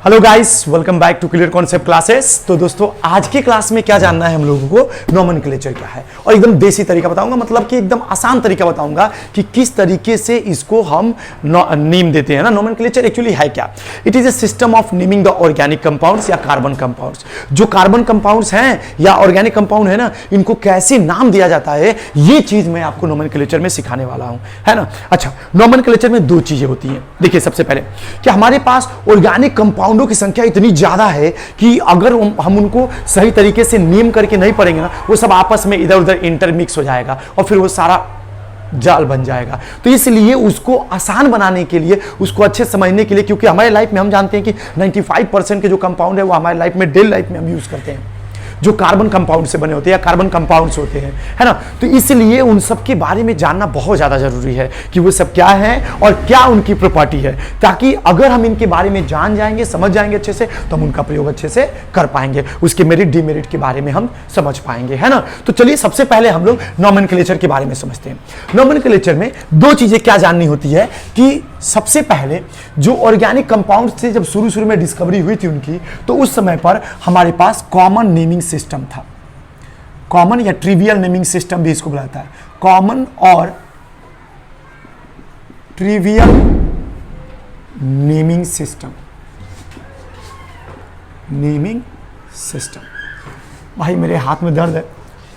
Hello guys, welcome back to clear concept classes. तो दोस्तों, आज की क्लास में क्या जानना है हम लोगों को, नोमेनक्लेचर क्या है, और एकदम देसी तरीका बताऊंगा, मतलब कि एकदम आसान तरीका बताऊंगा कि किस तरीके से इसको हम नेम देते हैं ना। नोमेनक्लेचर एक्चुअली है क्या? It is A system of naming the organic compounds या कार्बन कंपाउंड्स। जो कार्बन कंपाउंड्स हैं या ऑर्गेनिक कंपाउंड है ना, इनको कैसे नाम दिया जाता है, ये चीज मैं आपको नोमेनक्लेचर में सिखाने वाला हूं, है ना। अच्छा, नोमेनक्लेचर में दो चीजें होती हैं। देखिए, सबसे पहले कि हमारे पास ऑर्गेनिक कंपाउंडों की संख्या इतनी ज्यादा है कि अगर हम उनको सही तरीके से नेम करके नहीं पढ़ेंगे ना, वो सब आपस में इधर उधर इंटरमिक्स हो जाएगा और फिर वो सारा जाल बन जाएगा। तो इसलिए उसको आसान बनाने के लिए, उसको अच्छे समझने के लिए, क्योंकि हमारे लाइफ में हम जानते हैं कि 95% के जो कंपाउंड है वो हमारे लाइफ में, डेली लाइफ में हम यूज करते हैं, जो कार्बन कंपाउंड से बने होते हैं या कार्बन कंपाउंड्स होते हैं, है ना। तो इसलिए उन सब के बारे में जानना बहुत ज़्यादा जरूरी है कि वो सब क्या है और क्या उनकी प्रॉपर्टी है, ताकि अगर हम इनके बारे में जान जाएंगे, समझ जाएंगे अच्छे से, तो हम उनका प्रयोग अच्छे से कर पाएंगे, उसके मेरिट डिमेरिट के बारे में हम समझ पाएंगे, है ना। तो चलिए, सबसे पहले हम लोग नोमेनक्लेचर के बारे में समझते हैं। नोमेनक्लेचर में दो चीज़ें क्या जाननी होती है कि सबसे पहले जो ऑर्गेनिक कंपाउंड से जब शुरू में डिस्कवरी हुई थी उनकी, तो उस समय पर हमारे पास कॉमन नेमिंग सिस्टम था। कॉमन या ट्रिवियल नेमिंग सिस्टम भी इसको बुलाता है। कॉमन और trivial naming system. Naming system. भाई, मेरे हाथ में दर्द है,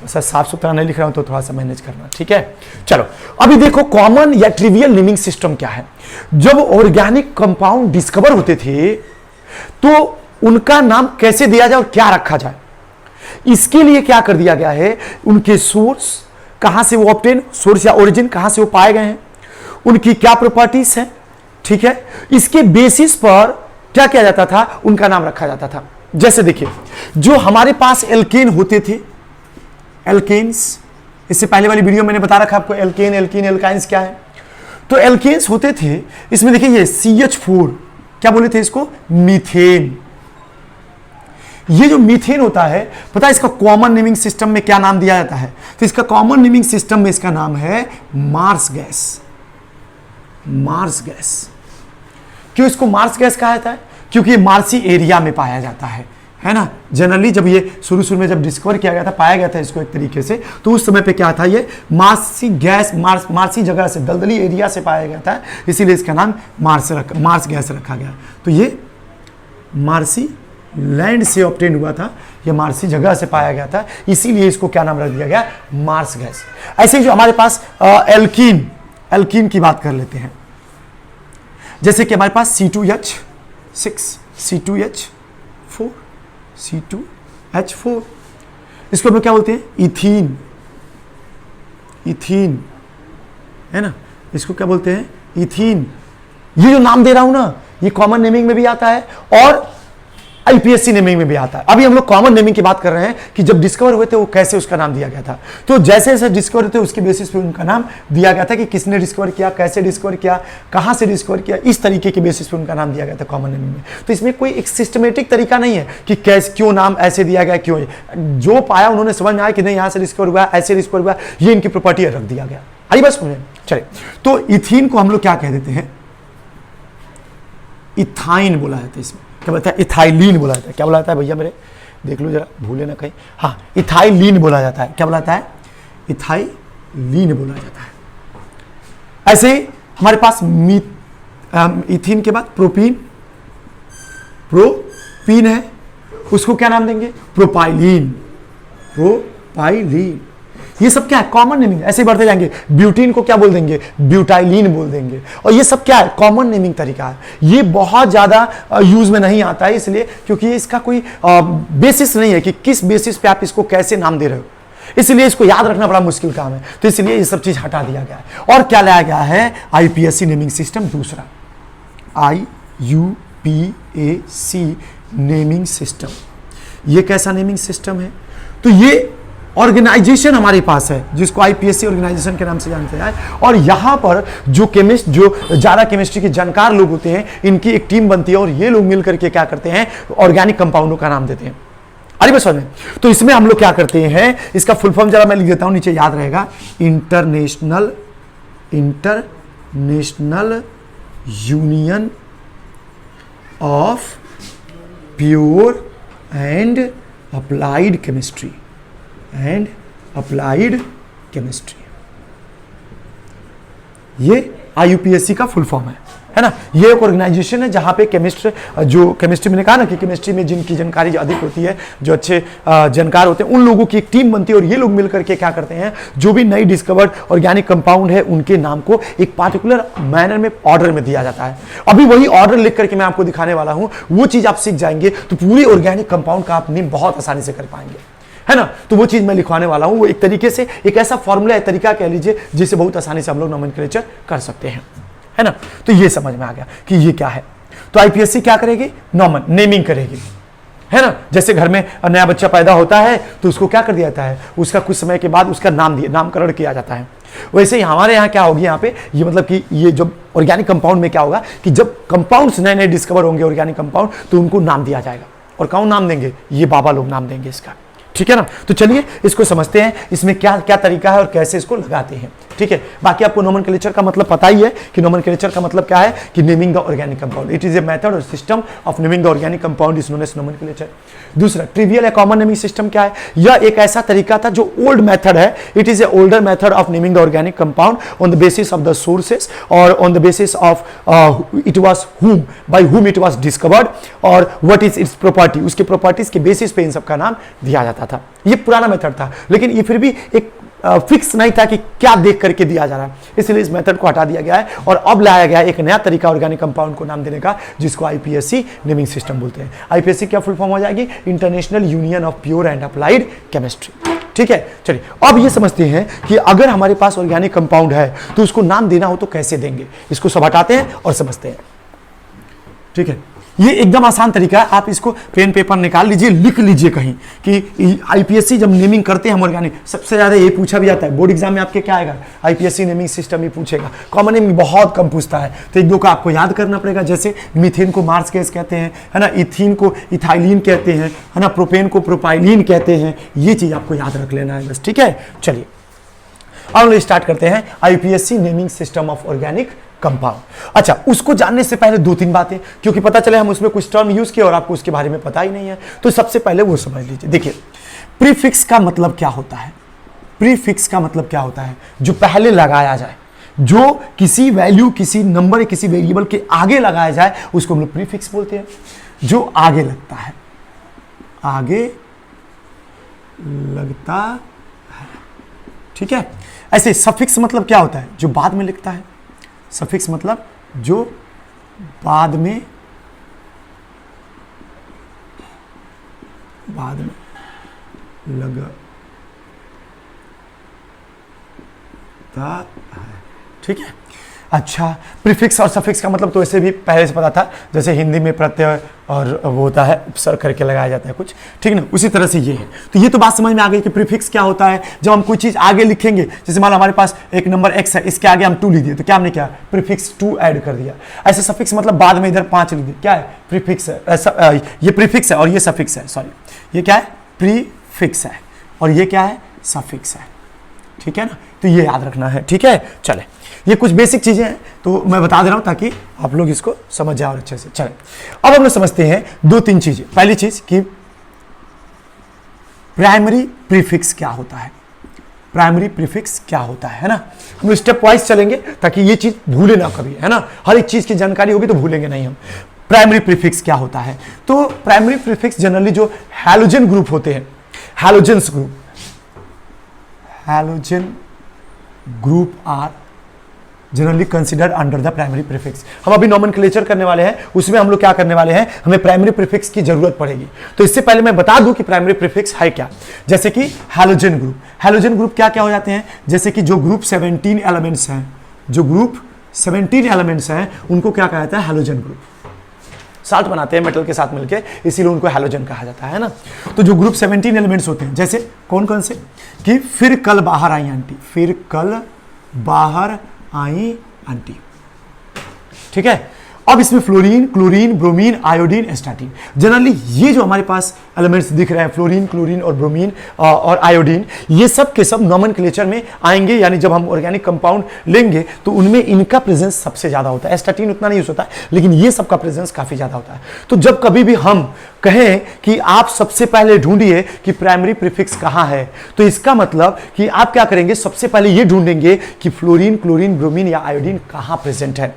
सर साफ सुथरा नहीं लिख रहा हूं तो थोड़ा सा मैनेज करना, ठीक है। चलो, अभी देखो, कॉमन या ट्रिवियल नेमिंग सिस्टम क्या है। जब ऑर्गेनिक कंपाउंड डिस्कवर होते थे तो उनका नाम कैसे दिया जाए और क्या रखा जाए, इसके लिए क्या कर दिया गया है, उनके सोर्स, कहां से वो ऑब्टेन, सोर्स या ओरिजिन कहां से वो पाए गए हैं, उनकी क्या प्रॉपर्टीज हैं, ठीक है, इसके बेसिस पर क्या किया जाता था, उनका नाम रखा जाता था। जैसे देखिए, जो हमारे पास एल्केन होते थे, एल्केन्स, इससे पहले वाली वीडियो मैंने बता रखा आपको एल्केन, एल्कीन, एल्काइंस क्या है। तो एल्केन्स होते थे, इसमें देखिए ये CH4, क्या बोले थे इसको, मीथेन। ये जो मीथेन होता है, पता है इसका कॉमन नेमिंग सिस्टम में क्या नाम दिया जाता है? तो इसका कॉमन नेमिंग सिस्टम में इसका नाम है मार्स गैस। Marsh gas. क्यों इसको मार्स गैस कहा जाता है? क्योंकि ये मार्सी एरिया में पाया जाता है ना। जनरली जब ये शुरू में जब डिस्कवर किया गया था, पाया गया था इसको एक तरीके से, तो उस समय पे क्या था, ये मार्सी गैस, मार्सी जगह से, दलदली एरिया से पाया गया था, इसीलिए इसका नाम मार्स गैस रखा गया। तो ये मार्सी लैंड से ऑब्टेन हुआ था, ये मार्सी जगह से पाया गया था, इसीलिए इसको क्या नाम रख दिया गया, मार्स गैस। ऐसे ही जो हमारे पास एल्कीन की बात कर लेते हैं। जैसे कि हमारे पास C2H6, C2H4, C2H4, इसको हम लोग क्या बोलते हैं, इथीन। इथीन, है ना, इसको क्या बोलते हैं, इथीन। ये जो नाम दे रहा हूं ना, ये कॉमन नेमिंग में भी आता है और IPSC नेमिंग में भी आता है। अभी हम लोग कॉमन नेमिंग की बात कर रहे हैं कि जब डिस्कवर हुए थे वो कैसे उसका नाम दिया गया था। तो जैसे जैसे डिस्कवर हुए थे उसके बेसिस पे उनका नाम दिया गया था कि किसने डिस्कवर किया, कैसे डिस्कवर किया, कहां से डिस्कवर किया, इस तरीके के बेसिस पे उनका नाम दिया गया था कॉमन नेमिंग में। तो इसमें कोई एक सिस्टमेटिक तरीका नहीं है कि कैसे, क्यों नाम ऐसे दिया गया, क्यों, जो पाया उन्होंने समझ में आया कि नहीं यहां से डिस्कवर हुआ, ऐसे डिस्कवर हुआ, ये इनकी प्रॉपर्टी रख दिया गया। आई बस समझे। चलिए, तो इथीन को हम लोग क्या कह देते हैं, इथाइन बोला जाता है। इसमें क्या बोलता है, इथाइलिन बोला जाता है। क्या बोला जाता है भैया मेरे, देख लो जरा, भूले ना कहीं। हाँ, इथाइलिन बोला जाता है। क्या बोला जाता है, इथाइलिन बोला जाता है। ऐसे ही हमारे पास इथीन के बाद प्रोपीन है, उसको क्या नाम देंगे, प्रोपाइलीन। प्रोपाइलीन, ये सब क्या है, कॉमन नेमिंग। ऐसे ही बढ़ते जाएंगे, ब्यूटीन को क्या बोल देंगे, ब्यूटाइलिन बोल देंगे। और ये सब क्या है, कॉमन नेमिंग तरीका है। ये बहुत ज्यादा यूज में नहीं आता है, इसलिए क्योंकि इसका कोई बेसिस नहीं है कि किस बेसिस पे आप इसको कैसे नाम दे रहे हो, इसलिए इसको याद रखना बड़ा मुश्किल काम है। तो इसलिए ये सब चीज हटा दिया गया है। और क्या लाया गया है, IPSC नेमिंग सिस्टम दूसरा, IUPAC नेमिंग सिस्टम। ये कैसा नेमिंग सिस्टम है, तो ये ऑर्गेनाइजेशन हमारे पास है जिसको IPSC ऑर्गेनाइजेशन के नाम से जानते हैं। और यहां पर जो केमिस्ट, जो ज्यादा केमिस्ट्री के जानकार लोग होते हैं, इनकी एक टीम बनती है और ये लोग मिलकर के क्या करते हैं, ऑर्गेनिक कंपाउंडों का नाम देते हैं। अरे बस समझ में। तो इसमें हम लोग क्या करते हैं, इसका फुल फॉर्म जरा मैं लिख देता हूं, नीचे याद रहेगा, international union of pure and applied chemistry, and applied chemistry, ये IUPAC का फुल फॉर्म है ना। ये एक ऑर्गेनाइजेशन है जहां पे जो केमिस्ट्री मैंने कहा ना कि केमिस्ट्री में जिनकी जानकारी अधिक होती है, जो अच्छे जानकार होते हैं, उन लोगों की एक टीम बनती है और ये लोग मिलकर के क्या करते हैं, जो भी नई डिस्कवर्ड ऑर्गेनिक कंपाउंड है उनके नाम को एक पार्टिकुलर मैनर में ऑर्डर में दिया जाता है। अभी वही ऑर्डर लिख करके मैं आपको दिखाने वाला हूं, वो चीज आप सीख जाएंगे तो पूरी ऑर्गेनिक कंपाउंड का आप नेम बहुत आसानी से कर पाएंगे, है ना। तो वो चीज मैं लिखवाने वाला हूं, वो एक तरीके से एक ऐसा फॉर्मूला है, तरीका कह लीजिए, जिसे बहुत आसानी से हम लोग नोमेनक्लेचर कर सकते हैं, है ना। तो ये समझ में आ गया कि ये क्या है। तो IPSC क्या करेगी, नेमिंग करेगी, है ना। जैसे घर में नया बच्चा पैदा होता है तो उसको क्या कर दिया जाता है, उसका कुछ समय के बाद उसका नामकरण किया जाता है। वैसे ही हमारे यहाँ क्या होगी, यहाँ पे ये मतलब कि ये जो ऑर्गेनिक कंपाउंड में क्या होगा कि जब कंपाउंड्स नए नए डिस्कवर होंगे ऑर्गेनिक कंपाउंड, तो उनको नाम दिया जाएगा। और कौन नाम देंगे, ये बाबा लोग नाम देंगे इसका, ठीक है ना। तो चलिए इसको समझते हैं, इसमें क्या क्या तरीका है और कैसे इसको लगाते हैं, ठीक है। बाकी आपको नोमेनक्लेचर का मतलब पता ही है कि नोमेनक्लेचर का मतलब क्या है कि naming the organic compound. It is a method और system of naming the organic compound is known as nomenclature. दूसरा, ट्रिवियल या कॉमन नेमिंग सिस्टम क्या है, यह एक ऐसा तरीका था जो ओल्ड मेथड है। It is a older method of naming the organic compound on the basis of the sources और on the basis of it was whom, by whom it was discovered और व्हाट इज इट्स प्रॉपर्टी, उसके properties के basis पे इन सब का नाम दिया जाता था। ये पुराना मेथड था, लेकिन ये फिर भी एक फिक्स नहीं था कि क्या देख करके दिया जा रहा है, इसलिए इस मेथड को हटा दिया गया है और अब लाया गया है एक नया तरीका ऑर्गेनिक कंपाउंड को नाम देने का, जिसको IPSC नेमिंग सिस्टम बोलते हैं। IPSC क्या फुल फॉर्म हो जाएगी, international union of pure and applied chemistry, ठीक है। चलिए अब ये समझते हैं कि अगर हमारे पास ऑर्गेनिक कंपाउंड है तो उसको नाम देना हो तो कैसे देंगे, इसको सब हटाते हैं और समझते हैं, ठीक है। ये एकदम आसान तरीका है, आप इसको पेन पेपर निकाल लीजिए, लिख लीजिए कहीं कि IPSC जब नेमिंग करते हैं हम ऑर्गेनिक, सबसे ज्यादा ये पूछा भी जाता है बोर्ड एग्जाम में आपके, क्या आएगा, IPSC नेमिंग सिस्टम ही पूछेगा। कॉमन नेमिंग बहुत कम पूछता है, तो एक दो का आपको याद करना पड़ेगा। जैसे मीथेन को मार्स गैस कहते हैं, है ना, इथीन को इथाइलिन कहते हैं, है ना, प्रोपेन को प्रोपाइलिन कहते हैं, ये चीज आपको याद रख लेना है बस, ठीक है। चलिए अब हम स्टार्ट करते हैं IPSC naming system of organic compound. अच्छा, उसको जानने से पहले दो तीन बातें, क्योंकि पता चले हम उसमें कुछ टर्म यूज किए और आपको उसके बारे में पता ही नहीं है, तो सबसे पहले वो समझ लीजिए। देखिए, प्रीफिक्स का मतलब क्या होता है, प्रीफिक्स का मतलब क्या होता है, जो पहले लगाया जाए, जो किसी वैल्यू, किसी नंबर, किसी वेरिएबल के आगे लगाया जाए उसको हम लोग प्रीफिक्स बोलते हैं। जो आगे लगता है, आगे लगता है, ठीक है। ऐसे सफिक्स मतलब क्या होता है, जो बाद में लिखता है। सफिक्स मतलब जो बाद में लगता है, ठीक है। अच्छा, प्रीफिक्स और सफिक्स का मतलब तो ऐसे भी पहले से पता था, जैसे हिंदी में प्रत्यय और वो होता है उपसर्ग करके लगाया जाता है कुछ, ठीक है ना, उसी तरह से ये है। तो ये तो बात समझ में आ गई कि प्रीफिक्स क्या होता है। जब हम कोई चीज़ आगे लिखेंगे, जैसे मान लो हमारे पास एक नंबर x है, इसके आगे हम 2 लिख दिए, तो क्या हमने किया, प्रीफिक्स 2 ऐड कर दिया। ऐसे सफिक्स मतलब बाद में इधर 5 लिख दिया, क्या है, प्रीफिक्स है। ये प्रीफिक्स है और ये सफिक्स है, सॉरी, ये क्या है, प्रीफिक्स है और ये क्या है, सफिक्स है, ठीक है ना। तो ये याद रखना है, ठीक है। चले, ये कुछ बेसिक चीजें हैं तो मैं बता दे रहा हूं ताकि आप लोग इसको समझ जाओ और अच्छे से। चले, अब हम लोग समझते हैं दो तीन चीजें। पहली चीज कि प्राइमरी प्रीफिक्स क्या होता है, प्राइमरी प्रीफिक्स क्या होता है ना। हम स्टेप वाइज चलेंगे ताकि ये चीज भूले ना कभी, है ना, हर एक चीज की जानकारी होगी तो भूलेंगे नहीं हम। प्राइमरी प्रीफिक्स क्या होता है, तो प्राइमरी प्रीफिक्स जनरली जो हैलोजन ग्रुप होते हैं, halogens group, halogen group are generally considered under the primary prefix. हम अभी नोमेनक्लेचर करने वाले हैं, उसमें हम लोग क्या करने वाले हैं, हमें प्राइमरी प्रीफिक्स की जरूरत पड़ेगी। तो इससे पहले मैं बता दूं कि प्राइमरी प्रीफिक्स है क्या। जैसे कि हैलोजन ग्रुप, हैलोजन ग्रुप क्या क्या हो जाते हैं, जैसे कि जो ग्रुप 17 एलिमेंट्स हैं, जो ग्रुप 17 एलिमेंट्स हैं उनको क्या कहा जाता है, हैलोजन ग्रुप। साल्ट बनाते हैं मेटल के साथ मिलकर, इसीलिए उनको हैलोजन कहा जाता है ना। तो जो ग्रुप 17 एलिमेंट्स होते हैं, जैसे कौन कौन से, कि फिर कल बाहर आई आंटी, फिर कल बाहर आई आंटी, ठीक है। अब इसमें fluorine, chlorine, bromine, iodine, astatine, generally ये जो हमारे पास एलिमेंट्स दिख रहे हैं फ्लोरीन, क्लोरीन और ब्रोमीन और आयोडीन, ये सब के सब नोमेनक्लेचर में आएंगे, यानी जब हम ऑर्गेनिक कंपाउंड लेंगे तो उनमें इनका प्रेजेंस सबसे ज्यादा होता है। एस्टाटीन उतना नहीं यूज होता है, लेकिन ये सब का प्रेजेंस काफी ज्यादा होता है। तो जब कभी भी हम कहें कि आप सबसे पहले ढूंढिए कि प्राइमरी प्रीफिक्स कहां है, तो इसका मतलब कि आप क्या करेंगे, सबसे पहले ये ढूंढेंगे कि फ्लोरीन, क्लोरीन, ब्रोमीन या आयोडीन कहां प्रेजेंट है,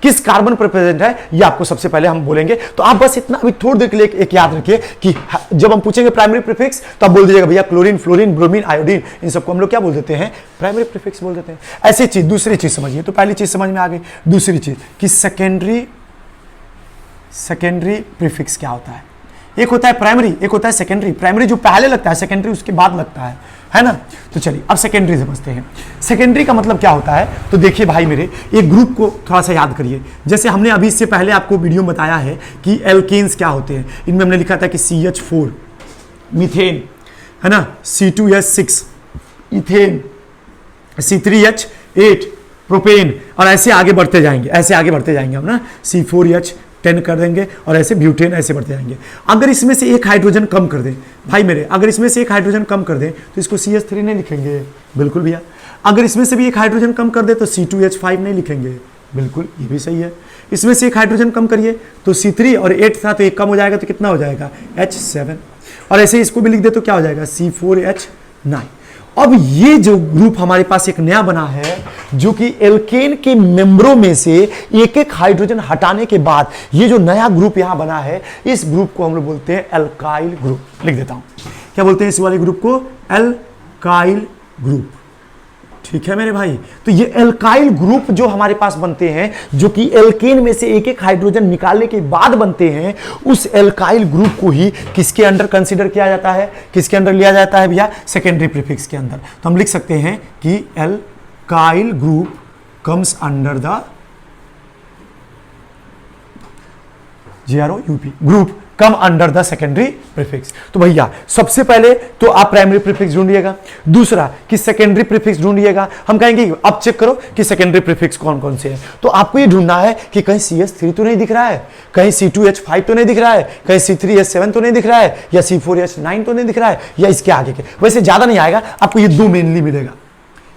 किस कार्बन पर प्रेजेंट है, ये आपको सबसे पहले हम बोलेंगे। तो आप बस इतना अभी थोड़ी देर के लिए एक याद रखिए कि जब हम पूछेंगे प्राइमरी प्रीफिक्स तो आप बोल दीजिएगा भैया क्लोरीन, फ्लोरीन, ब्रोमीन, आयोडीन, इन सबको हम लोग क्या बोल देते हैं, प्राइमरी प्रीफिक्स बोल देते हैं। ऐसी चीज, दूसरी चीज समझिए, तो पहली चीज समझ में आ गई। दूसरी चीज कि सेकेंडरी प्रीफिक्स क्या होता है। एक होता है प्राइमरी, एक होता है सेकेंडरी। प्राइमरी जो पहले लगता है, सेकेंडरी उसके बाद लगता है ना। तो चलिए अब सेकेंडरी समझते हैं। सेकेंडरी का मतलब क्या होता है, तो देखिए भाई मेरे, एक ग्रुप को थोड़ा सा याद करिए। जैसे हमने अभी इससे पहले आपको वीडियो में बताया है कि एल्केन्स क्या होते हैं। इनमें हमने लिखा था कि CH4 मीथेन, है ना, C2H6 इथेन, C3H8 प्रोपेन, और ऐसे आगे बढ़ते जाएंगे, ऐसे आगे बढ़ते जाएंगे हम ना, C4H10 कर देंगे और ऐसे ब्यूटेन, ऐसे बढ़ते जाएंगे। अगर इसमें से एक हाइड्रोजन कम कर दें भाई मेरे, अगर इसमें से एक हाइड्रोजन कम कर दें तो इसको CH3 नहीं लिखेंगे, बिल्कुल भैया। अगर इसमें से भी एक हाइड्रोजन कम कर दे तो C2H5 नहीं लिखेंगे, बिल्कुल, ये भी सही है। इसमें से एक हाइड्रोजन कम करिए तो C3 और 8 था तो एक कम हो जाएगा तो कितना हो जाएगा, H7, और ऐसे इसको भी लिख दे तो क्या हो जाएगा, C4H9। अब ये जो ग्रुप हमारे पास एक नया बना है, जो कि एल्केन के मेंबरों में से एक एक हाइड्रोजन हटाने के बाद ये जो नया ग्रुप यहां बना है, इस ग्रुप को हम लोग बोलते हैं एल्काइल ग्रुप। लिख देता हूं, क्या बोलते हैं इस वाले ग्रुप को, एल्काइल ग्रुप। ठीक है मेरे भाई। तो ये एल्काइल ग्रुप जो हमारे पास बनते हैं, जो कि एल्केन में से एक एक हाइड्रोजन निकालने के बाद बनते हैं, उस एल्काइल ग्रुप को ही किसके अंडर कंसीडर किया जाता है, किसके अंडर लिया जाता है भैया, सेकेंडरी प्रीफिक्स के अंदर। तो हम लिख सकते हैं कि alkyl group comes under the GROUP, group come under the secondary prefix. तो भैया सबसे पहले तो आप प्राइमरी प्रीफिक्स ढूंढिएगा, दूसरा कि सेकेंडरी प्रीफिक्स ढूंढिएगा। हम कहेंगे अब चेक करो कि सेकेंडरी प्रीफिक्स कौन कौन से हैं, तो आपको ये ढूंढना है कि कहीं CH3 तो नहीं दिख रहा है, कहीं C2H5 तो नहीं दिख रहा है, कहीं C3H7 तो नहीं दिख रहा है, या C4H9 तो नहीं दिख रहा है, या इसके आगे के। वैसे ज्यादा नहीं आएगा, आपको ये दो मेनली मिलेगा,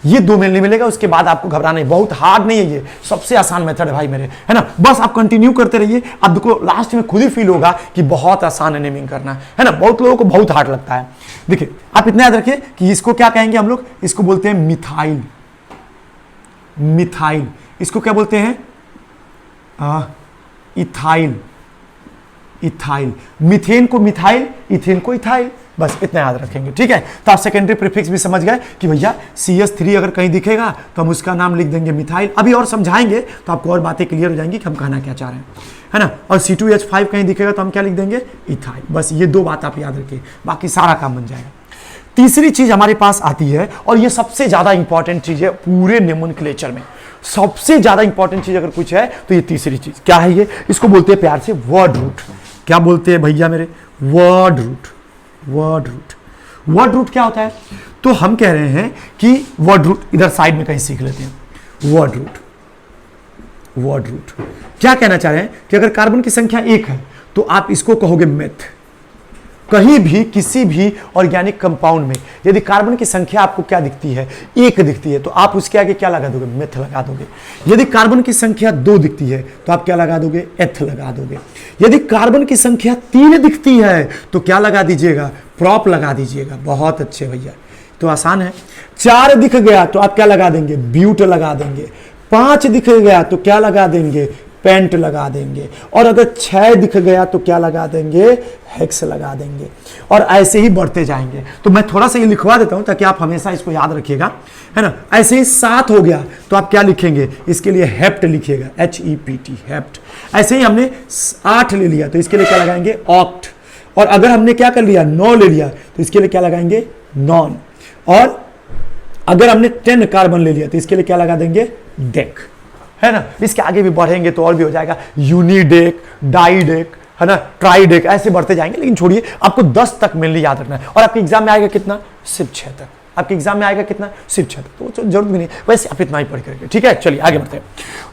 ये दो मेनली मिलेगा। उसके बाद आपको घबराना नहीं, बहुत हार्ड नहीं है, ये सबसे आसान मेथड है भाई मेरे, है ना। बस आप कंटिन्यू करते रहिए, अब देखो लास्ट में खुद ही फील होगा कि बहुत आसान है नेमिंग करना, है ना। बहुत लोगों को बहुत हार्ड लगता है। देखिए आप इतना याद रखिए कि इसको क्या कहेंगे हम लोग, इसको बोलते हैं मिथाइल। मिथाइल इसको क्या बोलते हैं, इथाइल। इथाइल, मीथेन को मिथाइल, इथेन को इथाइल, बस इतना याद रखेंगे, ठीक है। तो आप सेकेंडरी प्रीफिक्स भी समझ गए कि भैया CH3 अगर कहीं दिखेगा तो हम उसका नाम लिख देंगे मिथाइल। अभी और समझाएंगे तो आपको और बातें क्लियर हो जाएंगी कि हम कहना क्या चाह रहे हैं, है ना। और C2H5 कहीं दिखेगा तो हम क्या लिख देंगे, इथाइल। बस ये दो बात आप याद रखिए, बाकी सारा काम बन जाएगा। तीसरी चीज हमारे पास आती है, और ये सबसे ज्यादा इंपॉर्टेंट चीज है पूरे नोमेनक्लेचर में, सबसे ज्यादा इंपॉर्टेंट चीज अगर कुछ है तो ये तीसरी चीज क्या है, ये इसको बोलते हैं प्यार से वर्ड रूट। क्या बोलते हैं भैया मेरे, word root. Word root, word root क्या होता है, तो हम कह रहे हैं कि वर्ड रूट इधर साइड में कहीं सीख लेते हैं। वर्ड रूट, वर्ड रूट क्या कहना चाह रहे हैं कि अगर कार्बन की संख्या 1 है तो आप इसको कहोगे मेथ। कहीं भी किसी भी ऑर्गेनिक कंपाउंड में यदि कार्बन की संख्या आपको क्या दिखती है, 1 दिखती है, तो आप उसके आगे क्या लगा दोगे, मेथ लगा दोगे। यदि कार्बन की संख्या 2 दिखती है तो आप क्या लगा दोगे, एथ लगा दोगे। यदि कार्बन की संख्या 3 दिखती है तो क्या लगा दीजिएगा, प्रॉप लगा दीजिएगा। बहुत अच्छे भैया, तो आसान है। 4 दिख गया तो आप क्या लगा देंगे, ब्यूट लगा देंगे। 5 दिख गया तो क्या लगा देंगे, पेंट लगा देंगे। और अगर 6 दिख गया तो क्या लगा देंगे, हेक्स लगा देंगे। और ऐसे ही बढ़ते जाएंगे। तो मैं थोड़ा सा ये लिखवा देता हूं ताकि आप हमेशा इसको याद रखिएगा, है ना। ऐसे ही 7 हो गया तो आप क्या लिखेंगे, इसके लिए हेप्ट लिखिएगा, HEPT, हेप्ट। ऐसे ही हमने 8 ले लिया तो इसके लिए क्या लगाएंगे, ऑक्ट। और अगर हमने क्या कर लिया, 9 ले लिया तो इसके लिए क्या लगाएंगे, नॉन। और अगर हमने 10 कार्बन ले लिया तो इसके लिए क्या लगा देंगे, डेक, है ना। इसके आगे भी बढ़ेंगे तो और भी हो जाएगा, यूनिडेक, डाइडेक, है ना, ट्राइडेक, ऐसे बढ़ते जाएंगे। लेकिन छोड़िए, आपको 10 तक मेनली याद रखना है। और आपके एग्जाम में आएगा कितना, सिर्फ 6 तक। आपके एग्जाम में आएगा कितना, सिर्फ 6 तक, तो जरूरत भी नहीं, वैसे आप इतना ही पढ़ करके, ठीक है। चलिए आगे बढ़ते हैं।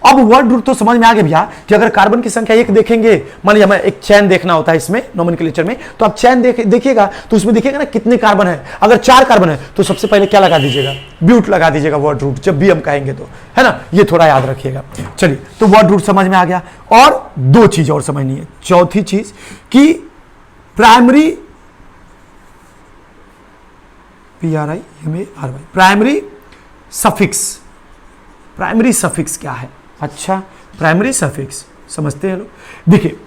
अब वर्ड रूट तो समझ में आ गया भैया कि अगर कार्बन की संख्या 1 देखेंगे, मान लीजिए हमें एक चैन देखना होता है इसमें नोमेनक्लेचर में, तो आप चैन देखिएगा तो उसमें देखिएगा ना कितने कार्बन है। अगर 4 कार्बन है तो सबसे पहले क्या लगा दीजिएगा, ब्यूट लगा दीजिएगा वर्ड रूट, जब भी हम कहेंगे तो, है ना, ये थोड़ा याद रखिएगा। चलिए, तो वर्ड रूट समझ में आ गया। और 2 चीज और समझनी है, चौथी चीज कि primary PRIMARY primary suffix, primary suffix क्या है। अच्छा, प्राइमरी सफिक्स समझते हैं लोग। देखिए,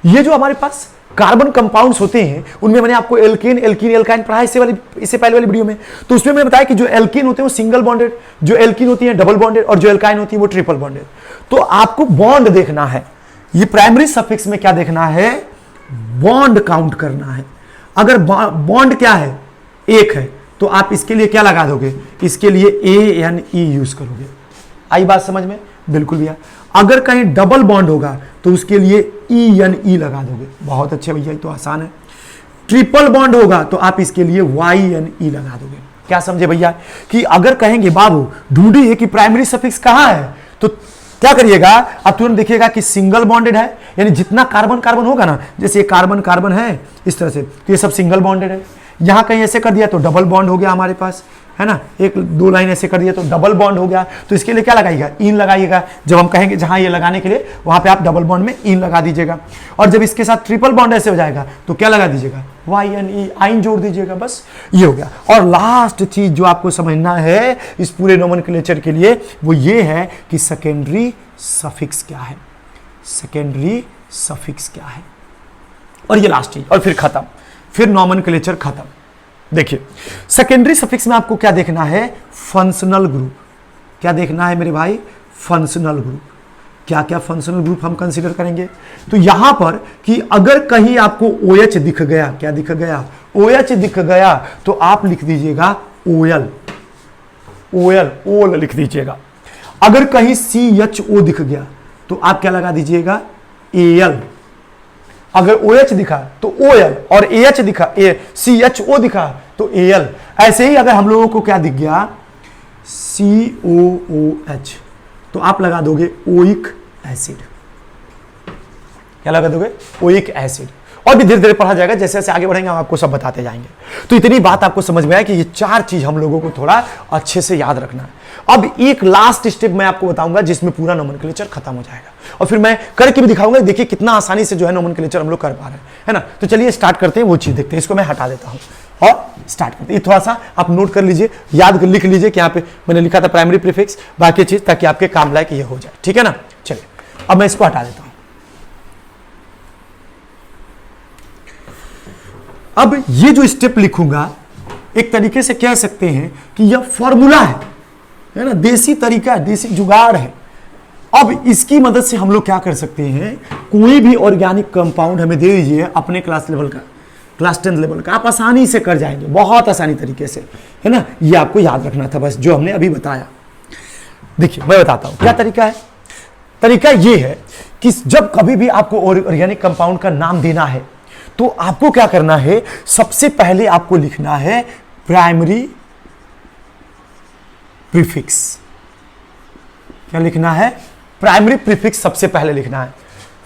ये जो हमारे पास कार्बन कंपाउंड्स होते हैं उनमें मैंने आपको एल्केन एल्काइन पढ़ा इससे पहले वाली वीडियो में, तो उसमें मैंने बताया कि जो एल्केन होते हैं वो सिंगल बॉन्डेड, जो एल्कीन होती है डबल बॉन्डेड, और जो एल्काइन होती है वो ट्रिपल बॉन्डेड। तो आपको बॉन्ड देखना है, ये प्राइमरी सफिक्स में क्या देखना है, बॉन्ड काउंट करना है। अगर बॉन्ड क्या है, 1 है, तो आप इसके लिए क्या लगा दोगे, इसके लिए ANE यूज करोगे। आई बात समझ में, बिल्कुल भैया। अगर कहीं डबल बॉन्ड होगा तो उसके लिए ENE लगा दोगे, बहुत अच्छे भैया, तो आसान है। ट्रिपल बॉन्ड होगा तो आप इसके लिए YNE लगा दोगे। क्या समझे भैया, कि अगर कहेंगे बाबू ढूंढिए कि प्राइमरी सफिक्स कहां है, तो क्या करिएगा, आप तुरंत देखिएगा कि सिंगल बॉन्डेड है, यानी जितना कार्बन कार्बन होगा ना, जैसे ये कार्बन कार्बन है इस तरह से, तो ये सब सिंगल बॉन्डेड है। यहां कहीं ऐसे कर दिया तो डबल बॉन्ड हो गया हमारे पास, है ना, 1-2 लाइन ऐसे कर दिया तो डबल बॉन्ड हो गया। तो इसके लिए क्या लगाइएगा, इन लगाइएगा। जब हम कहेंगे जहां ये लगाने के लिए, वहां पे आप डबल बॉन्ड में इन लगा दीजिएगा। और जब इसके साथ ट्रिपल बॉन्ड ऐसे हो जाएगा तो क्या लगा दीजिएगा, YNE, आइन जोड़ दीजिएगा, बस ये हो गया। और लास्ट चीज जो आपको समझना है इस पूरे नोमेनक्लेचर के लिए, वो ये है कि सेकेंडरी सफिक्स क्या है, सेकेंडरी सफिक्स क्या है। और ये लास्ट चीज, और फिर खत्म, फिर नोमेनक्लेचर खत्म। देखिए, सेकेंडरी सफिक्स में आपको क्या देखना है, फंक्शनल ग्रुप। क्या देखना है मेरे भाई, फंक्शनल ग्रुप। क्या क्या फंक्शनल ग्रुप हम कंसीडर करेंगे, तो यहां पर कि अगर कहीं आपको OH दिख गया, क्या दिख गया, OH दिख गया, तो आप लिख दीजिएगा OL, ओल लिख दीजिएगा। अगर कहीं CHO दिख गया तो आप क्या लगा दीजिएगा, AL। अगर OH दिखा तो OL, और AH दिखा, CHO दिखा तो AL। ऐसे ही अगर हम लोगों को क्या दिख गया, COOH, तो आप लगा दोगे ओइक एसिड। क्या लगा दोगे, ओइक एसिड। और भी धीरे धीरे पढ़ा जाएगा, जैसे जैसे आगे बढ़ेंगे हम आपको सब बताते जाएंगे। तो इतनी बात आपको समझ में आया कि ये 4 चीज हम लोगों को थोड़ा अच्छे से याद रखना है। अब एक लास्ट स्टेप मैं आपको बताऊंगा जिसमें पूरा नोमेनक्लेचर खत्म हो जाएगा, और फिर मैं करके भी दिखाऊंगा। देखिए कितना आसानी से जो है नोमेनक्लेचर हम लोग कर पा रहे हैं, है ना। तो चलिए स्टार्ट करते हैं, वो चीज देखते हैं। इसको मैं हटा देता हूं और स्टार्ट करते हैं। थोड़ा सा आप नोट कर लीजिए, याद कर लिख लीजिए कि यहाँ पे मैंने लिखा था प्राइमरी प्रीफिक्स, बाकी चीज, ताकि आपके काम लायक ये हो जाए, ठीक है ना। चलिए अब मैं इसको हटा देता हूं। अब ये जो स्टेप लिखूंगा, एक तरीके से कह सकते हैं कि यह फॉर्मूला है ना, देसी तरीका है, देसी जुगाड़ है। अब इसकी मदद से हम लोग क्या कर सकते हैं, कोई भी ऑर्गेनिक कंपाउंड हमें दे दीजिए अपने क्लास लेवल का, क्लास 10 लेवल का, आप आसानी से कर जाएंगे, बहुत आसानी तरीके से, है ना। ये आपको याद रखना था बस, जो हमने अभी बताया। देखिए मैं बताता हूं क्या तरीका है। तरीका ये है कि जब कभी भी आपको ऑर्गेनिक कंपाउंड का नाम देना है तो आपको क्या करना है, सबसे पहले आपको लिखना है प्राइमरी प्रीफिक्स। क्या लिखना है, प्राइमरी प्रीफिक्स सबसे पहले लिखना है।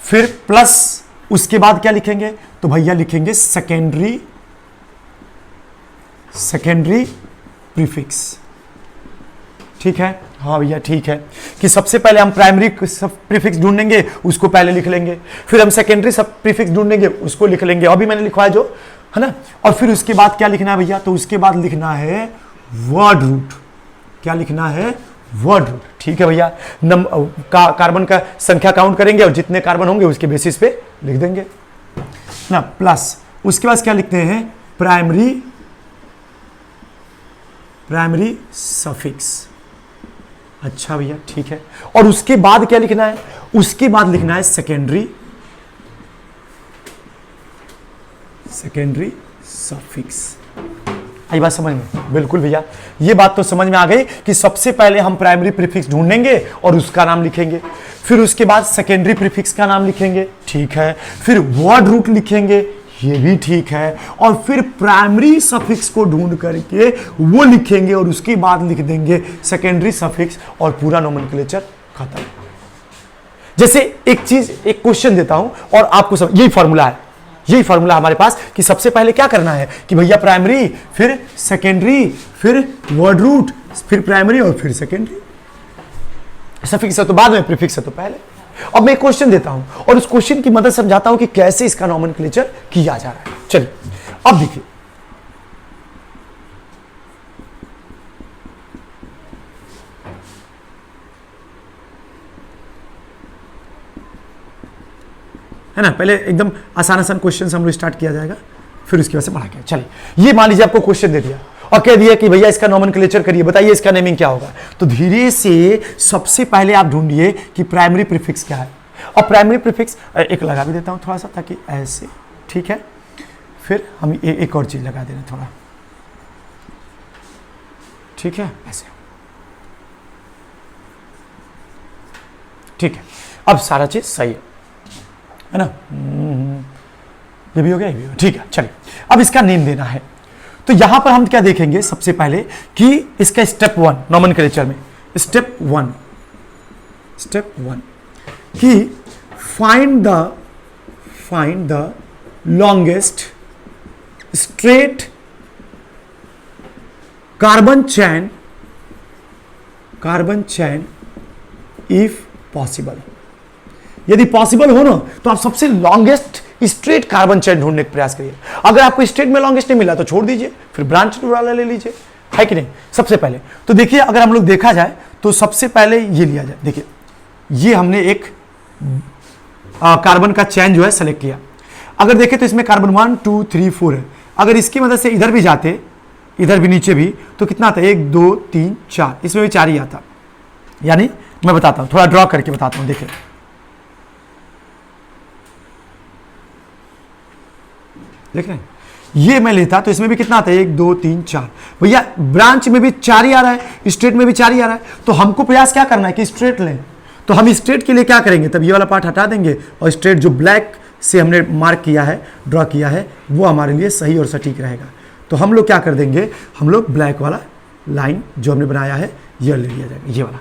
फिर प्लस, उसके बाद क्या लिखेंगे, तो भैया लिखेंगे सेकेंडरी प्रीफिक्स। ठीक है, हाँ भैया ठीक है, कि सबसे पहले हम प्राइमरी प्रीफिक्स ढूंढेंगे, उसको पहले लिख लेंगे, फिर हम सेकेंडरी प्रीफिक्स ढूंढेंगे, उसको लिख लेंगे, अभी मैंने लिखवाया जो, है ना। और फिर उसके बाद क्या लिखना है भैया, तो उसके बाद लिखना है वर्ड रूट। क्या लिखना है, वर्ड रूट। ठीक है भैया, कार्बन का संख्या काउंट करेंगे और जितने कार्बन होंगे उसके बेसिस पे लिख देंगे ना, प्लस उसके बाद क्या लिखते हैं, प्राइमरी सफिक्स। अच्छा भैया ठीक है, और उसके बाद क्या लिखना है, उसके बाद लिखना है सेकेंडरी सफिक्स। आई बात समझ में, बिल्कुल भैया, ये बात तो समझ में आ गई कि सबसे पहले हम प्राइमरी प्रीफिक्स ढूंढेंगे और उसका नाम लिखेंगे, फिर उसके बाद सेकेंडरी प्रीफिक्स का नाम लिखेंगे, ठीक है, फिर वर्ड रूट लिखेंगे, ये भी ठीक है। और फिर प्राइमरी सफिक्स को ढूंढ करके वो लिखेंगे और उसके बाद लिख देंगे सेकेंडरी सफिक्स और पूरा नोमेनक्लेचर खत्म। जैसे एक क्वेश्चन देता हूं और आपको यही फॉर्मूला है, यही फॉर्मूला हमारे पास कि सबसे पहले क्या करना है कि भैया प्राइमरी, फिर सेकेंडरी, फिर वर्ड रूट, फिर प्राइमरी और फिर सेकेंडरी। सफिक्स है तो बाद में, प्रीफिक्स है तो पहले। अब मैं एक क्वेश्चन देता हूं और उस क्वेश्चन की मदद समझाता हूं कि कैसे इसका नोमेनक्लेचर किया जा रहा है। चलिए अब देखिए, है ना, पहले एकदम आसान आसान क्वेश्चन हम लोग स्टार्ट किया जाएगा, फिर उसकी वजह से बढ़ा के। चलिए ये मान लीजिए आपको क्वेश्चन दे दिया और कह दिया कि भैया इसका नोमेनक्लेचर करिए, बताइए इसका नेमिंग क्या होगा। तो धीरे से सबसे पहले आप ढूंढिए कि प्राइमरी प्रीफिक्स क्या है। और प्राइमरी प्रीफिक्स एक लगा भी देता हूं थोड़ा सा, ताकि ऐसे, ठीक है। फिर हम एक और चीज लगा दे रहे हैं थोड़ा, ठीक है, ऐसे, ठीक है। अब सारा चीज सही है ना, ये भी हो गया, ये भी हो गया, ठीक है। चलिए अब इसका नेम देना है। तो यहां पर हम क्या देखेंगे सबसे पहले कि इसका स्टेप 1 नोमेनक्लेचर में, स्टेप 1 कि find the longest straight carbon chain if possible. यदि पॉसिबल हो ना तो आप सबसे लॉन्गेस्ट स्ट्रेट कार्बन चेन ढूंढने का प्रयास करिए। अगर आपको स्ट्रेट में लॉन्गेस्ट नहीं मिला तो छोड़ दीजिए, फिर ब्रांच वाला ले लीजिए, है कि नहीं। सबसे पहले तो देखिए, अगर हम लोग देखा जाए तो सबसे पहले ये लिया जाए। देखिए ये हमने एक कार्बन का चैन जो है सेलेक्ट किया। अगर देखें तो इसमें कार्बन 1 2 3 4 है। अगर इसकी मदद से इधर भी जाते, इधर भी नीचे भी, तो कितना आता है 1 2 3 4, इसमें भी 4 ही आता। यानी मैं बताता हूं, थोड़ा ड्रॉ करके बताता हूं। देखिए देख रहे हैं, ये मैं लेता तो इसमें भी कितना आता है 1 2 3 4। भैया ब्रांच में भी 4 ही आ रहा है, स्ट्रेट में भी 4 ही आ रहा है। तो हमको प्रयास क्या करना है कि स्ट्रेट लें। तो हम स्ट्रेट के लिए क्या करेंगे, तब ये वाला पार्ट हटा देंगे और स्ट्रेट जो ब्लैक से हमने मार्क किया है, ड्रॉ किया है, वो हमारे लिए सही और सटीक रहेगा। तो हम लोग क्या कर देंगे, हम लोग ब्लैक वाला लाइन जो हमने बनाया है ये ले लिया जाएगा, ये वाला,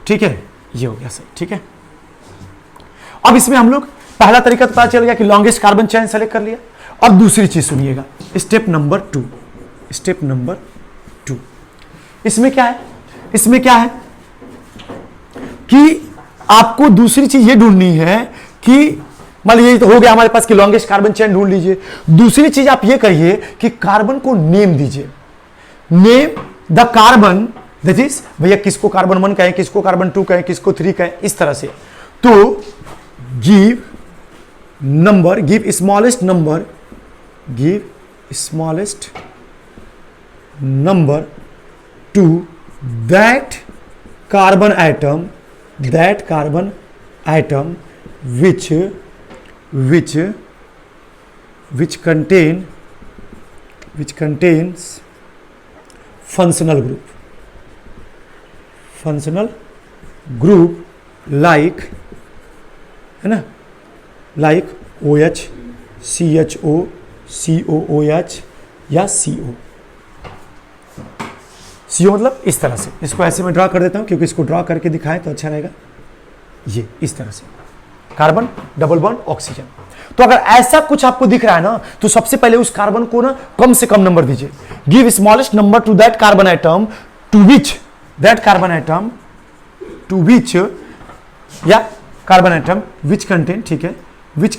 ठीक है। ये हो गया सही, ठीक है। अब इसमें हम लोग पहला तरीका तो पता चल गया कि लॉन्गेस्ट कार्बन चेन सेलेक्ट कर लिया। अब दूसरी चीज सुनिएगा, स्टेप नंबर 2। इसमें क्या है, इसमें क्या है कि आपको दूसरी चीज ये ढूंढनी है कि मान लीजिए तो हो गया हमारे पास कि लॉन्गेस्ट कार्बन चेन ढूंढ लीजिए। दूसरी चीज आप ये करिए कि कार्बन को नेम दीजिए। Name the carbon, that is भैया किसको कार्बन 1 कहें, किसको कार्बन 2 कहें, किसको 3 कहें, इस तरह से। तो give number, give smallest number to that carbon atom which contains functional group like, है ना, like OH, CHO, COOH या CO। CO मतलब इस तरह से, इसको ऐसे में ड्रॉ कर देता हूं क्योंकि इसको ड्रॉ करके दिखाएं तो अच्छा रहेगा। ये इस तरह से कार्बन डबल बॉन्ड ऑक्सीजन। तो अगर ऐसा कुछ आपको दिख रहा है ना, तो सबसे पहले उस कार्बन को ना कम से कम नंबर दीजिए। Give smallest number to that carbon atom to which या कार्बन एटम विच कंटेन, ठीक है, which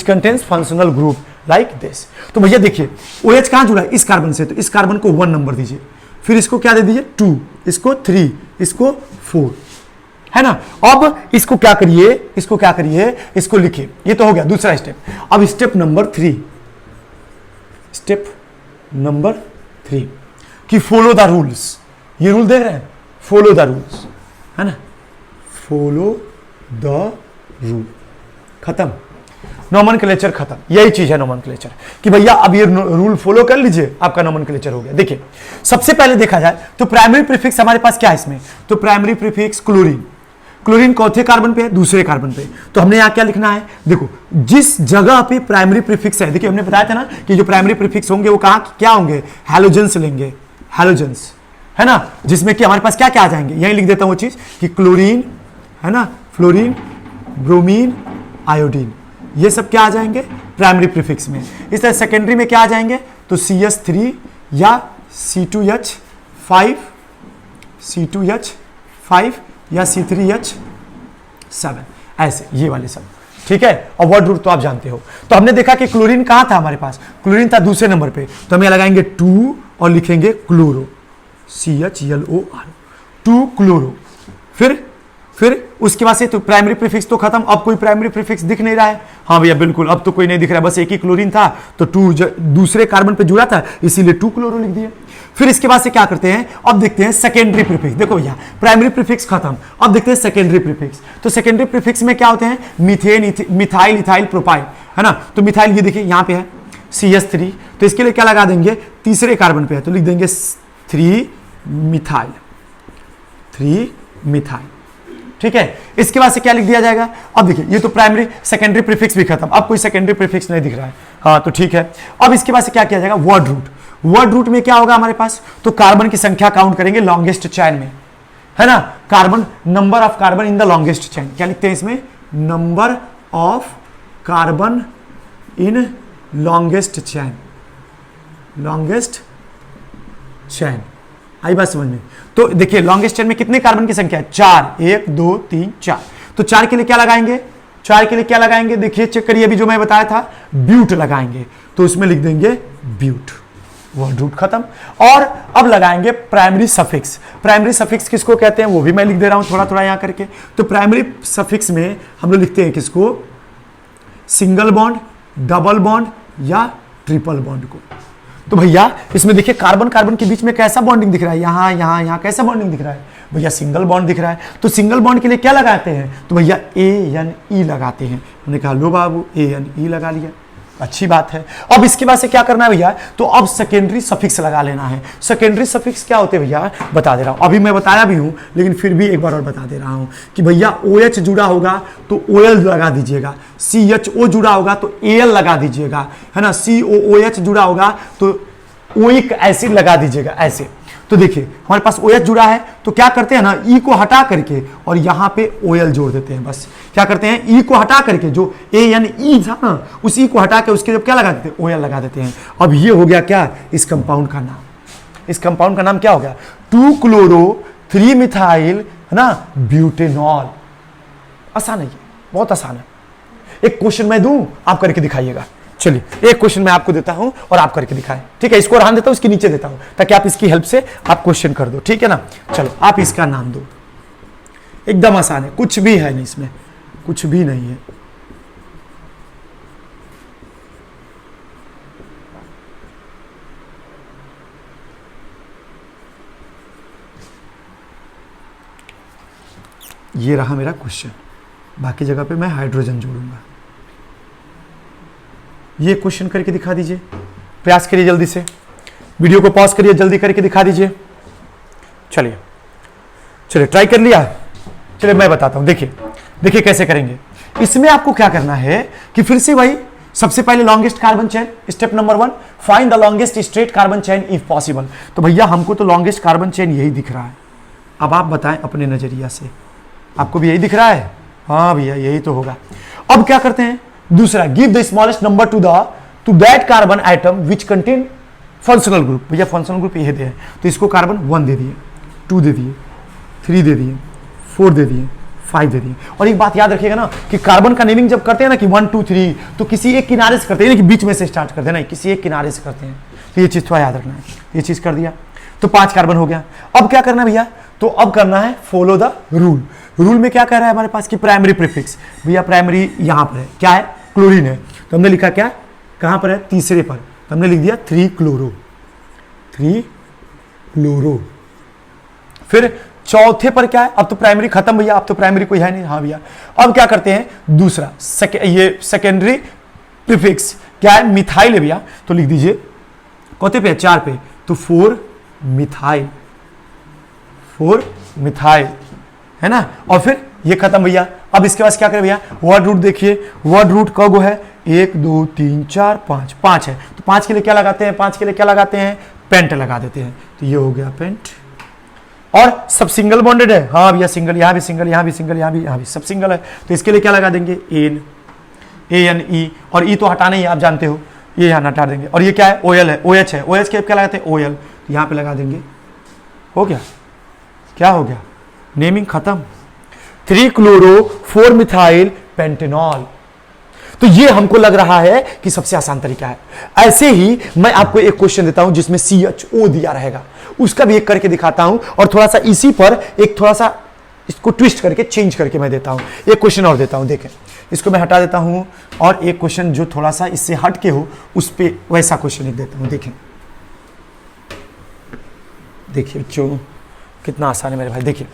contains functional group like this. तो भैया देखिए OH कहां जुड़ा है, इस कार्बन से, तो इस कार्बन को 1 नंबर दीजिए। फिर इसको क्या दे दीजिए 2, इसको 3, इसको 4, है ना। अब इसको क्या करिए, इसको लिखिए। ये तो हो गया दूसरा स्टेप। अब स्टेप नंबर 3 कि फॉलो द रूल्स। ये रूल देख रहे हैं, फॉलो द रूल्स, है ना, फॉलो द रूल, खत्म, नोमेनक्लेचर खत्म। यही चीज है नोमेनक्लेचर कि भैया अब ये रूल फॉलो कर लीजिए, आपका नोमेनक्लेचर हो गया। देखिए सबसे पहले देखा जाए तो प्राइमरी प्रीफिक्स हमारे पास क्या है इसमें, तो प्राइमरी प्रीफिक्स क्लोरीन। क्लोरीन चौथे कार्बन पे है, दूसरे कार्बन पे। तो हमने यहां क्या लिखना है, देखो जिस जगह पे प्राइमरी प्रीफिक्स है, देखिए हमने बताया था ना कि जो प्राइमरी प्रीफिक्स होंगे वो कहां क्या होंगे, हैलोजेंस लेंगे, हैलोजेंस, है ना, जिसमें कि हमारे पास क्या क्या आ जाएंगे, यहीं लिख देता हूं वो चीज कि क्लोरीन, है ना, फ्लोरीन, ब्रोमीन, आयोडीन, ये सब क्या आ जाएंगे प्राइमरी प्रीफिक्स में। इस तरह सेकेंडरी में क्या आ जाएंगे, तो CH3 या C2H5, C2H5 या C3H7, ऐसे ये वाले सब, ठीक है। और वर्ड रूट तो आप जानते हो। तो हमने देखा कि क्लोरीन कहां था हमारे पास, क्लोरीन था दूसरे नंबर पे, तो हम यहाँ लगाएंगे 2 और लिखेंगे क्लोरो, CHLOR, 2 क्लोरो। फिर उसके बाद से तो प्राइमरी प्रीफिक्स तो खत्म, अब कोई प्राइमरी प्रीफिक्स दिख नहीं रहा है। हाँ भैया बिल्कुल, अब तो कोई नहीं दिख रहा है, बस एक ही क्लोरीन था तो 2 दूसरे कार्बन पे जुड़ा था इसीलिए 2 क्लोरो लिख दिए। फिर इसके बाद से क्या करते हैं, अब देखते हैं सेकेंडरी प्रीफिक्स। देखो भैया प्राइमरी प्रीफिक्स खत्म, अब देखते हैं सेकेंडरी प्रीफिक्स। तो सेकेंडरी प्रीफिक्स में क्या होते हैं, मीथेन, मिथाइल, इथाइल, प्रोपाइल, है ना। तो मिथाइल ये देखिए यहाँ पे है CH3, तो इसके लिए क्या लगा देंगे, तीसरे कार्बन पे है तो लिख देंगे 3 मिथाइल, 3 मिथाइल, ठीक है। इसके बाद से क्या लिख दिया जाएगा, अब देखिए ये तो प्राइमरी, सेकेंडरी प्रीफिक्स भी खत्म, अब कोई सेकेंडरी प्रीफिक्स नहीं दिख रहा है। हाँ तो ठीक है। अब इसके बाद से क्या किया जाएगा, वर्ड रूट। वर्ड रूट में क्या होगा हमारे पास, तो कार्बन की संख्या काउंट करेंगे लॉन्गेस्ट चेन में, है ना, carbon, number of carbon in the longest chain. क्या लिखते हैं इसमें, number of carbon in longest chain, longest chain, आई बात समझ में। तो देखिए लॉन्गेस्ट चेन में कितने कार्बन की संख्या है, 4, 1 2 3 4। तो 4 के लिए क्या लगाएंगे, 4 के लिए क्या लगाएंगे, देखिए चेक करिए, अभी जो मैं बताया था ब्यूट लगाएंगे, तो उसमें लिख देंगे ब्यूट, वर्ड रूट खत्म। और अब लगाएंगे प्राइमरी सफिक्स। प्राइमरी सफिक्स किसको कहते हैं वो भी मैं लिख दे रहा हूं थोड़ा थोड़ा यहां करके। तो प्राइमरी सफिक्स में हम लोग लिखते हैं किसको, सिंगल बॉन्ड, डबल बॉन्ड या ट्रिपल बॉन्ड को। तो भैया इसमें देखिए कार्बन कार्बन के बीच में कैसा बॉन्डिंग दिख रहा है, यहां यहां यहां कैसा बॉन्डिंग दिख रहा है, भैया सिंगल बॉन्ड दिख रहा है। तो सिंगल बॉन्ड के लिए क्या लगाते हैं, तो भैया ANE लगाते हैं। हमने कहा लो बाबू ANE लगा लिया, अच्छी बात है। अब इसके बाद से क्या करना है भैया, तो अब सेकेंडरी सफिक्स लगा लेना है। सेकेंडरी सफिक्स क्या होते हैं भैया, बता दे रहा हूं, अभी मैं बताया भी हूं लेकिन फिर भी एक बार और बता दे रहा हूं कि भैया OH जुड़ा होगा तो OL लगा दीजिएगा, CHO जुड़ा होगा तो AL लगा दीजिएगा, है ना, COOH जुड़ा होगा तो ओइक एसिड लगा दीजिएगा, ऐसे। तो देखिए हमारे पास OH जुड़ा है तो क्या करते हैं ना, E को हटा करके और यहां पे OL जोड़ देते हैं, बस क्या करते हैं, E को हटा करके जो ANE था ना उस E को हटा के उसके जब क्या लगा देते हैं, OL लगा देते हैं। अब ये हो गया क्या, इस कंपाउंड का नाम, इस कंपाउंड का नाम क्या हो गया, 2 क्लोरो 3 मिथाइल, है ना, ब्यूटेनॉल। आसान है ये, बहुत आसान है। एक क्वेश्चन मैं दूं, आप करके दिखाइएगा। चलिए एक क्वेश्चन मैं आपको देता हूं और आप करके दिखाएं, ठीक है। इसको रहने देता हूं, इसके नीचे देता हूं ताकि आप इसकी हेल्प से आप क्वेश्चन कर दो, ठीक है ना। चलो आप इसका नाम दो, एकदम आसान है, कुछ भी है नहीं इसमें, कुछ भी नहीं है। ये रहा मेरा क्वेश्चन, बाकी जगह पे मैं हाइड्रोजन जोड़ूंगा। ये क्वेश्चन करके दिखा दीजिए, प्रयास करिए जल्दी से, वीडियो को पॉज करिए, जल्दी करके दिखा दीजिए। चलिए चलिए ट्राई कर लिया, चलिए मैं बताता हूं, देखिए देखिए कैसे करेंगे। इसमें आपको क्या करना है कि फिर से वही, सबसे पहले longest carbon chain, step number 1, find the longest straight carbon chain if possible. तो भैया हमको तो लॉन्गेस्ट कार्बन चेन यही दिख रहा है, अब आप बताएं अपने नजरिया से, आपको भी यही दिख रहा है, हाँ भैया यही तो होगा। अब क्या करते हैं, दूसरा, give the smallest number to that carbon item which contain functional group. भैया फंक्शनल ग्रुप ये दे, तो इसको कार्बन 1 दे दिए, 2 दे दिए, 3 दे दिए, 4 दे दिए, 5 दे दिए। और एक बात याद रखिएगा ना कि कार्बन का नेमिंग जब करते हैं ना कि 1 2 3, तो किसी एक किनारे से करते हैं, कि बीच में से स्टार्ट करते हैं, नहीं किसी एक किनारे से करते हैं। तो ये चीज थोड़ा याद रखना है, ये चीज कर दिया तो 5 कार्बन हो गया। अब क्या करना है भैया, तो अब करना है फॉलो द रूल। रूल में क्या कह रहा है हमारे पास कि प्राइमरी प्रीफिक्स, भैया प्राइमरी यहां पर है, क्या है, क्लोरीन है, तो हमने लिखा क्या, कहां पर है, तीसरे पर, तो हमने लिख दिया 3 क्लोरो, 3 क्लोरो। फिर चौथे पर क्या है, अब तो प्राइमरी खत्म भैया, अब तो प्राइमरी कोई है नहीं, हाँ भैया। अब क्या करते हैं, दूसरा ये सेकेंडरी प्रीफिक्स क्या है, मिथाइल है भैया, तो लिख दीजिए कौते पे, 4 पे, तो 4 मिथाइल, 4 मिथाइल, है ना। और फिर ये खत्म भैया। अब इसके बाद क्या करें भैया, वर्ड रूट देखिए, वर्ड रूट का गो है 1 2 3 4 5, 5 है तो 5 के लिए क्या लगाते हैं, 5 के लिए क्या लगाते हैं, पेंट लगा देते हैं। तो ये हो गया पेंट। और सब सिंगल बॉन्डेड है, हाँ भैया सिंगल, यहाँ भी सिंगल, यहाँ भी सिंगल, यहाँ भी सब सिंगल है। तो इसके लिए क्या लगा देंगे, एन, ANE, और ई तो हटाना ही है, आप जानते हो, ये यहाँ हटा देंगे। और ये क्या है, OL है, OH है, OH के क्या लगाते हैं, OL, तो यहाँ पे लगा देंगे। हो गया, क्या हो गया, नेमिंग खत्म। 3 क्लोरो 4 मिथाइल पेंटेनॉल। तो ये हमको लग रहा है कि सबसे आसान तरीका है। ऐसे ही मैं आपको एक क्वेश्चन देता हूं जिसमें CHO दिया रहेगा, उसका भी एक करके दिखाता हूं, और थोड़ा सा इसी पर एक थोड़ा सा इसको ट्विस्ट करके चेंज करके मैं देता हूं। एक क्वेश्चन और देता हूं, देखें, इसको मैं हटा देता हूं, और एक क्वेश्चन जो थोड़ा सा इससे हट के हो उस पे वैसा क्वेश्चन एक देता हूं। देखें, देखिए बच्चों कितना आसान है मेरे भाई। देखिए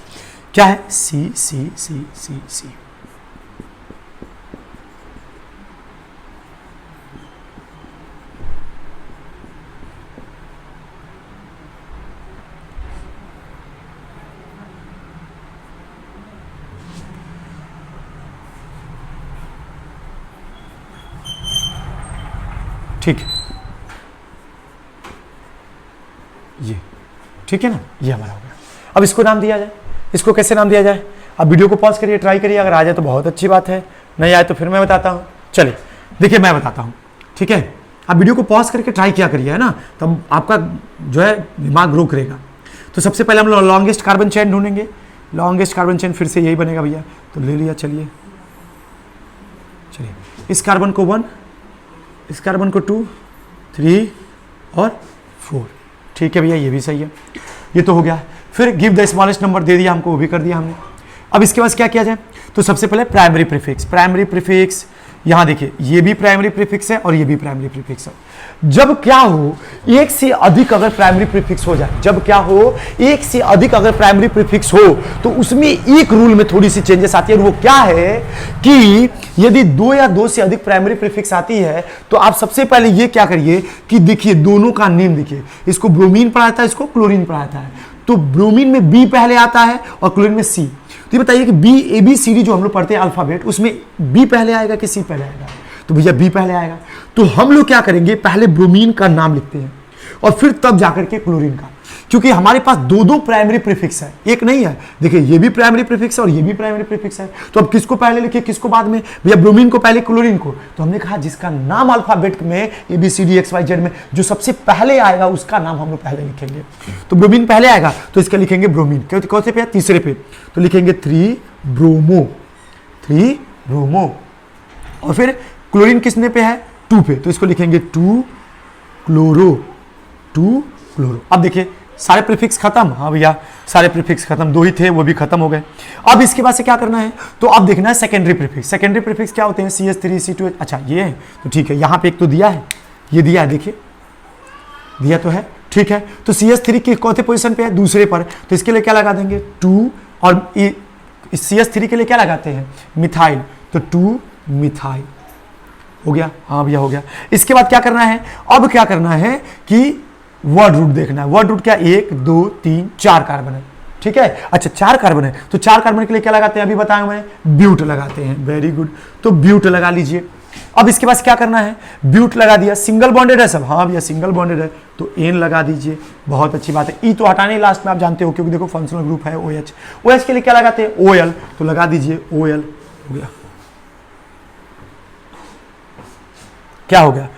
क्या है, सी सी सी सी सी, ठीक है, ये ठीक है ना, ये हमारा हो गया। अब इसको नाम दिया जाए, इसको कैसे नाम दिया जाए, अब वीडियो को पॉज करिए, ट्राई करिए, अगर आ जाए तो बहुत अच्छी बात है, नहीं आए तो फिर मैं बताता हूँ। चलिए देखिए मैं बताता हूँ, ठीक है, आप वीडियो को पॉज करके ट्राई किया करिए, है ना, तब आपका जो है दिमाग ग्रो करेगा। तो सबसे पहले हम लोग लॉन्गेस्ट कार्बन चेन ढूंढेंगे, लॉन्गेस्ट कार्बन चेन फिर से यही बनेगा भैया, तो ले लिया। चलिए इस कार्बन को 1, इस कार्बन को 2, 3 और 4, ठीक है भैया, ये भी सही है, ये तो हो गया। फिर गिव द स्मॉलेस्ट नंबर दे दिया हमको, वो भी कर दिया हमने। अब इसके बाद क्या किया जाए, तो सबसे पहले प्राइमरी प्रीफिक्स, प्राइमरी प्रीफिक्स यहां देखिए, ये भी प्राइमरी प्रीफिक्स है और ये भी प्राइमरी प्रीफिक्स है। जब क्या हो, एक से अधिक अगर प्राइमरी प्रीफिक्स हो जाए, जब क्या हो, एक से अधिक अगर प्राइमरी प्रीफिक्स हो, तो उसमें एक रूल में थोड़ी सी चेंजेस आती है, और वो क्या है कि यदि 2 या 2 से अधिक प्राइमरी प्रीफिक्स आती है, तो आप सबसे पहले ये क्या करिए कि देखिए दोनों का नेम देखिए, इसको ब्रोमीन पढ़ाता है, इसको क्लोरीन पढ़ाता है, तो ब्रोमीन में बी पहले आता है और क्लोरीन में सी। तो ये बताइए कि ABCD जो हम लोग पढ़ते हैं अल्फाबेट, उसमें बी पहले आएगा कि सी पहले आएगा, तो भैया बी पहले आएगा। तो हम लोग क्या करेंगे, पहले ब्रोमीन का नाम लिखते हैं और फिर तब जाकर के क्लोरीन का, क्योंकि हमारे पास 2 प्राइमरी प्रीफिक्स है, एक नहीं है। देखिए ये भी प्राइमरी प्रीफिक्स है और ये भी प्राइमरी प्रीफिक्स है, तो अब किसको पहले लिखे किसको बाद में, भैया ब्रोमीन को पहले क्लोरीन को। तो हमने कहा जिसका नाम अल्फाबेट में ABCD XYZ में जो सबसे पहले आएगा उसका नाम हम लोग पहले लिखेंगे। तो ब्रोमीन पहले आएगा तो इसका लिखेंगे ब्रोमीन, कौन से पे, तीसरे पे, तो लिखेंगे 3 ब्रोमो, 3 ब्रोमो। और फिर क्लोरीन किसने पे है, 2 पे, तो इसको लिखेंगे 2 क्लोरो, 2 क्लोरो। अब देखिए सारे प्रीफिक्स खत्म, हाँ भैया सारे प्रीफिक्स खत्म, 2 ही थे वो भी खत्म हो गए। अब इसके बाद से क्या करना है, तो अब देखना है सेकेंडरी प्रीफिक्स। सेकेंडरी प्रीफिक्स क्या होते हैं, CH3 C2H, अच्छा ये है, तो ठीक है, यहाँ पे एक तो दिया है, ये दिया है, देखिए दिया तो है, ठीक है। तो CH3 के कौन से पोजीशन पे है, दूसरे पर, तो इसके लिए क्या लगा देंगे 2, और CH3 के लिए क्या लगाते हैं, मिथाइल, तो 2 मिथाइल, हो गया, हाँ भैया हो गया। इसके बाद क्या करना है, अब क्या करना है कि वर्ड रूट देखना है। वर्ड रूट क्या, 1 2 3 4 कार्बन है, ठीक है, अच्छा 4 कार्बन है, तो 4 कार्बन के लिए क्या लगाते हैं, अभी बताया मैं, ब्यूट लगाते हैं, वेरी गुड, तो ब्यूट लगा लीजिए। अब इसके पास क्या करना है, ब्यूट लगा दिया, सिंगल बॉन्डेड है सब, हाँ भैया सिंगल बॉन्डेड है, तो एन लगा दीजिए, बहुत अच्छी बात है। ई तो हटाने लास्ट में, आप जानते हो, क्योंकि देखो फंक्शनल ग्रुप है OH, OH के लिए क्या लगाते हैं, OL, तो लगा दीजिए OL, हो गया, क्या हो गया,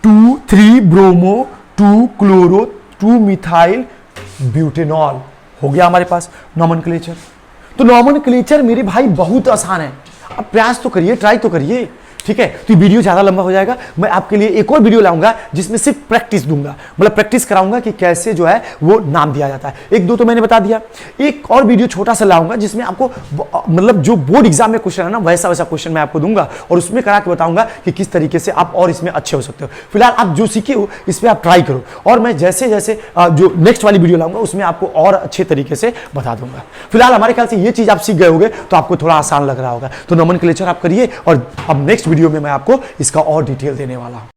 2 3 ब्रोमो, 2 क्लोरो, 2 मिथाइल ब्यूटेनॉल, हो गया हमारे पास नॉमेनक्लेचर। तो नॉमेनक्लेचर मेरे भाई बहुत आसान है, अब प्रयास तो करिए, ट्राई तो करिए, ठीक है। तो वीडियो ज्यादा लंबा हो जाएगा, मैं आपके लिए एक और वीडियो लाऊंगा जिसमें सिर्फ प्रैक्टिस दूंगा, मतलब प्रैक्टिस कराऊंगा कि कैसे जो है वो नाम दिया जाता है। 1-2 तो मैंने बता दिया, एक और वीडियो छोटा सा लाऊंगा जिसमें आपको मतलब जो बोर्ड एग्जाम में क्वेश्चन है ना, वैसा वैसा क्वेश्चन मैं आपको दूंगा और उसमें करा के बताऊंगा कि किस तरीके से आप और इसमें अच्छे हो सकते हो। फिलहाल आप जो सीखे हो इस पर आप ट्राई करो, और मैं जैसे जैसे जो नेक्स्ट वाली वीडियो लाऊंगा उसमें आपको और अच्छे तरीके से बता दूंगा। फिलहाल हमारे ख्याल से ये चीज आप सीख गए होंगे तो आपको थोड़ा आसान लग रहा होगा। तो नॉमेनक्लेचर आप करिए, और अब नेक्स्ट वीडियो में मैं आपको इसका और डिटेल देने वाला हूं।